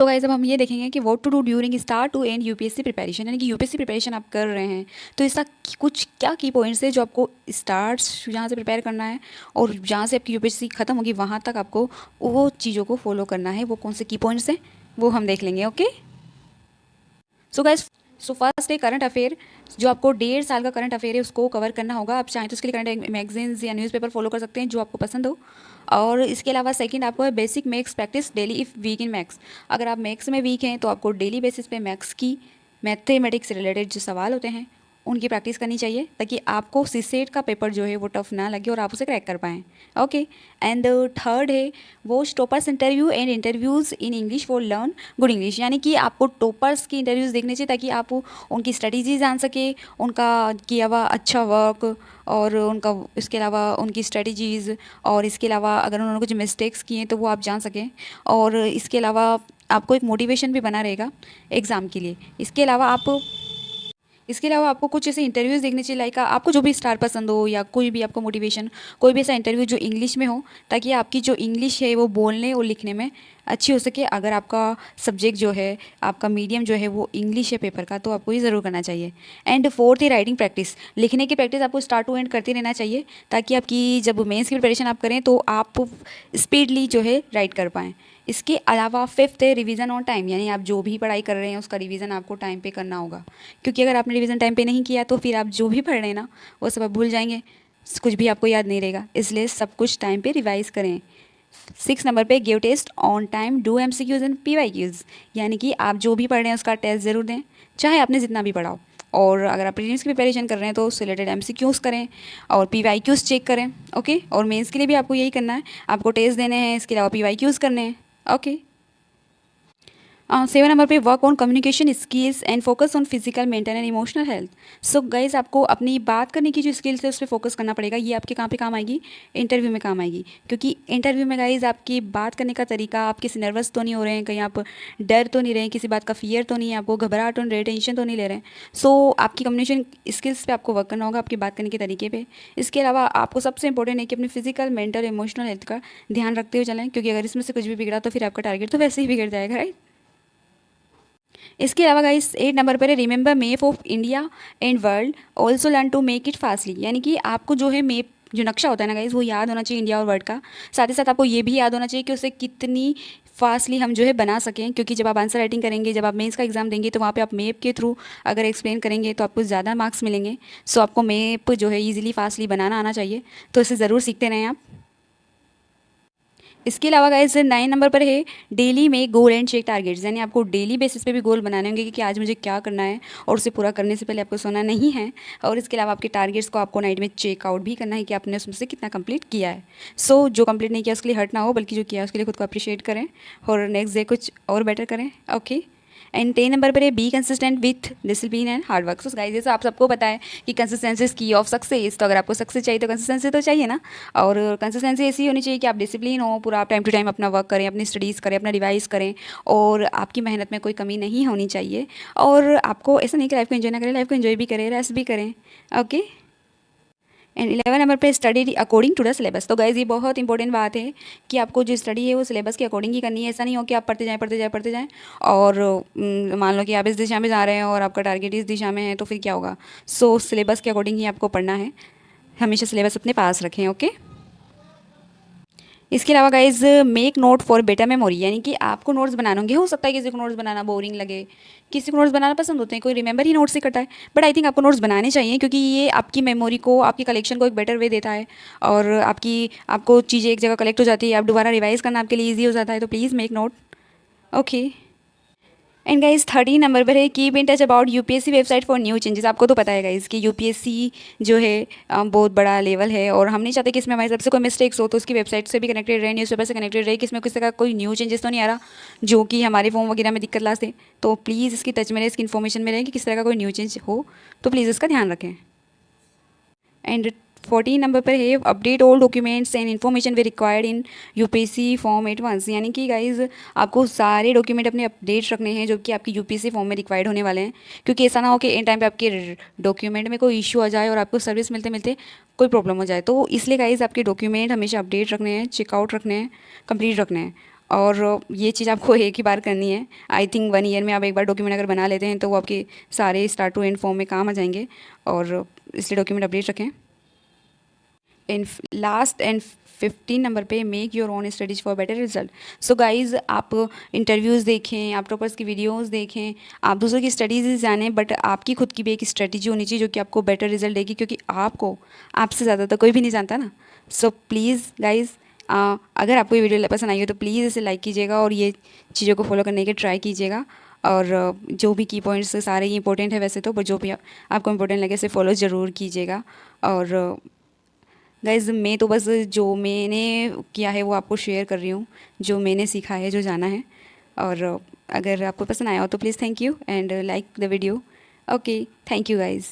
तो गाइस अब हम ये देखेंगे कि what to do during start to end UPSC preparation, यानी कि यूपीएससी प्रिपरेशन आप कर रहे हैं तो इसका कुछ क्या की पॉइंट्स है जो आपको स्टार्ट जहाँ से प्रिपेयर करना है और जहाँ से आपकी यूपीएससी खत्म होगी वहाँ तक आपको वो चीज़ों को फॉलो करना है। वो कौन से की पॉइंट्स हैं वो हम देख लेंगे। Okay, so guys, so first है करंट अफेयर। जो आपको 1.5 साल का करंट अफेयर है उसको कवर करना होगा। आप चाहें तो उसके लिए करंट मैगजीन्स या न्यूज़पेपर फॉलो कर सकते हैं जो आपको पसंद हो। और इसके अलावा सेकंड आपको है basic maths practice daily if weak in maths. अगर आप मैथ्स में वीक हैं तो आपको डेली बेसिस पे मैथ्स की मैथमेटिक्स से रिलेटेड जो सवाल होते हैं उनकी प्रैक्टिस करनी चाहिए ताकि आपको सीसेट का पेपर जो है वो टफ ना लगे और आप उसे क्रैक कर पाएँ। ओके, एंड थर्ड है वो toppers interview and interviews in English for learn good English, यानी कि आपको टॉपर्स की इंटरव्यूज़ देखने चाहिए ताकि आप उनकी स्ट्रेटजी जान सके, उनका किया हुआ अच्छा वर्क और उनका इसके अलावा उनकी स्ट्रेटजीज़, और इसके अलावा अगर उन्होंने कुछ मिस्टेक्स किए तो वो आप जान सकें। और इसके अलावा आपको एक मोटिवेशन भी बना रहेगा एग्ज़ाम के लिए। इसके अलावा आपको कुछ ऐसे इंटरव्यूज़ देखने चाहिए, लाइक आपको जो भी स्टार पसंद हो या कोई भी आपको मोटिवेशन, कोई भी ऐसा इंटरव्यू जो इंग्लिश में हो ताकि आपकी जो इंग्लिश है वो बोलने और लिखने में अच्छी हो सके। अगर आपका सब्जेक्ट जो है, आपका मीडियम जो है वो इंग्लिश है पेपर का, तो आपको ये ज़रूर करना चाहिए। एंड फोर्थ है राइटिंग प्रैक्टिस। लिखने की प्रैक्टिस आपको स्टार्ट टू एंड करते रहना चाहिए ताकि आपकी जब मेंस की प्रिपरेशन आप करें तो आप स्पीडली जो है राइट कर पाएँ। इसके अलावा फिफ्थ है रिवीजन ऑन टाइम, यानी आप जो भी पढ़ाई कर रहे हैं उसका रिवीजन आपको टाइम पे करना होगा, क्योंकि अगर आपने रिवीजन टाइम पे नहीं किया तो फिर आप जो भी पढ़ रहे हैं ना वो सब आप भूल जाएंगे, कुछ भी आपको याद नहीं रहेगा। इसलिए सब कुछ टाइम पे रिवाइज करें। 6 नंबर पे give test on time, do MCQs and PYQs, यानी कि आप जो भी पढ़ रहे हैं उसका टेस्ट ज़रूर दें चाहे आपने जितना भी पढ़ा हो। और अगर आप प्रीलिम्स की प्रिपरेशन कर रहे हैं तो उससे रिलेटेड एमसीक्यूज़ करें और पीवाईक्यूज़ चेक करें। ओके, और मेंस के लिए भी आपको यही करना है, आपको टेस्ट देने हैं, इसके अलावा पीवाईक्यूज़ करने हैं। ओके, 7 नंबर पे work on communication skills and focus on physical mental and emotional health. So guys आपको अपनी बात करने की जो स्किल्स है उस पर फोकस करना पड़ेगा। ये आपके कहाँ पे काम आएगी? इंटरव्यू में काम आएगी, क्योंकि इंटरव्यू में गाइज आपकी बात करने का तरीका, आप किसी नर्वस तो नहीं हो रहे हैं, कहीं आप डर तो नहीं रहे हैं, किसी बात का फियर तो नहीं है, आपको घबराहट तो नहीं रहे, टेंशन तो नहीं ले रहे हैं। सो आपकी कम्युनिकेशन स्किल्स पे आपको वर्क करना होगा, आपकी बात करने के तरीके पे। इसके अलावा आपको सबसे इंपॉर्टेंट है कि अपनी फिजिकल मेंटल इमोशनल हेल्थ का ध्यान रखते हुए चलें, क्योंकि अगर इसमें से कुछ भी बिगड़ा तो फिर आपका टारगेट तो वैसे ही बिगड़ जाएगा, राइट। इसके अलावा गाइस 8 नंबर पर है remember map of India and world, also learn to make it fastly, यानी कि आपको जो है मैप जो नक्शा होता है ना गाइस वो याद होना चाहिए इंडिया और वर्ल्ड का। साथ ही साथ आपको ये भी याद होना चाहिए कि उसे कितनी फास्टली हम जो है बना सकें, क्योंकि जब आप आंसर राइटिंग करेंगे, जब आप मेंस का एग्जाम देंगे तो वहाँ पे आप मैप के थ्रू अगर एक्सप्लेन करेंगे तो आपको ज़्यादा मार्क्स मिलेंगे। सो आपको मैप जो है ईजिली फास्टली बनाना आना चाहिए, तो इसे ज़रूर सीखते रहें आप। इसके अलावा गाइस 9 नंबर पर है डेली में गोल एंड चेक टारगेट्स, यानी आपको डेली बेसिस पे भी गोल बनाने होंगे कि आज मुझे क्या करना है और उसे पूरा करने से पहले आपको सोना नहीं है। और इसके अलावा आपके टारगेट्स को आपको नाइट में चेकआउट भी करना है कि आपने उसमें से कितना कंप्लीट किया है। सो जो कंप्लीट नहीं किया उसके लिए हर्ट ना हो, बल्कि जो किया उसके लिए खुद को अप्रिशिएट करें और नेक्स्ट डे कुछ और बेटर करें। ओके, एंड 10 नंबर पर है be consistent with discipline and hard work. So guys जैसे आप सबको पता है कि कंसिस्टेंसी इज की ऑफ सक्सेस, तो अगर आपको सक्सेस चाहिए तो कंसिस्टेंसी तो चाहिए ना। और कंसिस्टेंसी ऐसी होनी चाहिए कि आप डिसिप्लिन हो, पूरा आप टाइम टू टाइम अपना वर्क करें, अपनी स्टडीज़ करें, अपना रिवाइज करें और आपकी मेहनत में कोई कमी नहीं होनी चाहिए। और आपको ऐसा नहीं कि लाइफ को एंजॉय ना करें, लाइफ को एंजॉय भी करें, रेस्ट भी करें। ओके, एंड 11 नंबर पे study according to the syllabus. तो गाइज ये बहुत इंपॉर्टेंट बात है कि आपको जो स्टडी है वो सिलेबस के अकॉर्डिंग ही करनी है। ऐसा नहीं हो कि आप पढ़ते जाएं और मान लो कि आप इस दिशा में जा रहे हैं और आपका टारगेट इस दिशा में है तो फिर क्या होगा। सो सिलेबस के अकॉर्डिंग ही आपको पढ़ना है, हमेशा सिलेबस अपने पास रखें। ओके, इसके अलावा guys make note for better memory, यानी कि आपको नोट्स बनाने होंगे। हो सकता है किसी को नोट्स बनाना बोरिंग लगे, किसी को नोट्स बनाना पसंद होते हैं, कोई रिमेंबर ही नोट्स से करता है, बट आई थिंक आपको नोट्स बनाने चाहिए क्योंकि ये आपकी मेमोरी को, आपकी कलेक्शन को एक बेटर वे देता है और आपको चीज़ें एक जगह कलेक्ट हो जाती है, आप दोबारा रिवाइज करना आपके लिए ईजी हो जाता है। तो please make note. Okay, and guys 13 number पर है keep in touch about UPSC website for new changes. आपको तो पता है गाइज कि यूपीएससी जो है बहुत बड़ा लेवल है और हम नहीं चाहते कि इसमें हमारी तरफ से कोई मिस्टेक्स हो, तो उसकी वेबसाइट से भी कनेक्टेड रहे, न्यूज़पेपर से कनेक्टेड रहे कि इसमें किसी का कोई न्यू चेंजेस तो नहीं आ रहा जो कि हमारे फॉर्म वगैरह में दिक्कत ला दे। तो प्लीज़ इसकी टच में रहे, इसकी इन्फॉर्मेशन में रहे कि किस तरह का कोई न्यू चेंज हो, तो प्लीज़ इसका ध्यान रखें। एंड 14 नंबर पर है update all documents and information we required in UPSC form at once, यानी कि गाइज आपको सारे डॉक्यूमेंट अपने अपडेट रखने हैं जो कि आपकी यूपीएससी फॉर्म में रिक्वायर्ड होने वाले हैं, क्योंकि ऐसा ना हो कि इन टाइम पे आपके डॉक्यूमेंट में कोई इशू आ जाए और आपको सर्विस मिलते मिलते कोई प्रॉब्लम हो जाए। तो इसलिए गाइज आपके डॉक्यूमेंट हमेशा अपडेट रखने हैं, चेकआउट रखने हैं, कंप्लीट रखने हैं। और ये चीज़ आपको एक ही बार करनी है। आई थिंक 1 ईयर में आप एक बार डॉक्यूमेंट अगर बना लेते हैं तो वो आपके सारे स्टार्ट टू एंड फॉर्म में काम आ जाएंगे, और इसलिए डॉक्यूमेंट अपडेट रखें। इन लास्ट एंड 15 नंबर पे make your own studies for better result. So guys, आप इंटरव्यूज़ देखें, आप टॉपर्स की वीडियोस देखें, आप दूसरों की स्टडीज़ जानें, बट आपकी खुद की भी एक स्ट्रेटजी होनी चाहिए जो कि आपको बेटर रिजल्ट देगी, क्योंकि आपको आपसे ज़्यादा तो कोई भी नहीं जानता ना। सो प्लीज़ गाइज, अगर आपको ये वीडियो पसंद आई हो तो प्लीज़ इसे लाइक कीजिएगा और ये चीज़ों को फॉलो करने के ट्राई कीजिएगा। और जो भी की पॉइंट्स सारे ही इंपॉर्टेंट है वैसे तो, बट जो भी आपको इंपॉर्टेंट लगे उसे फॉलो ज़रूर कीजिएगा। और गाइज़, मैं तो बस जो मैंने किया है वो आपको शेयर कर रही हूँ, जो मैंने सीखा है, जो जाना है। और अगर आपको पसंद आया हो तो please thank you and like the video. Okay, thank you guys.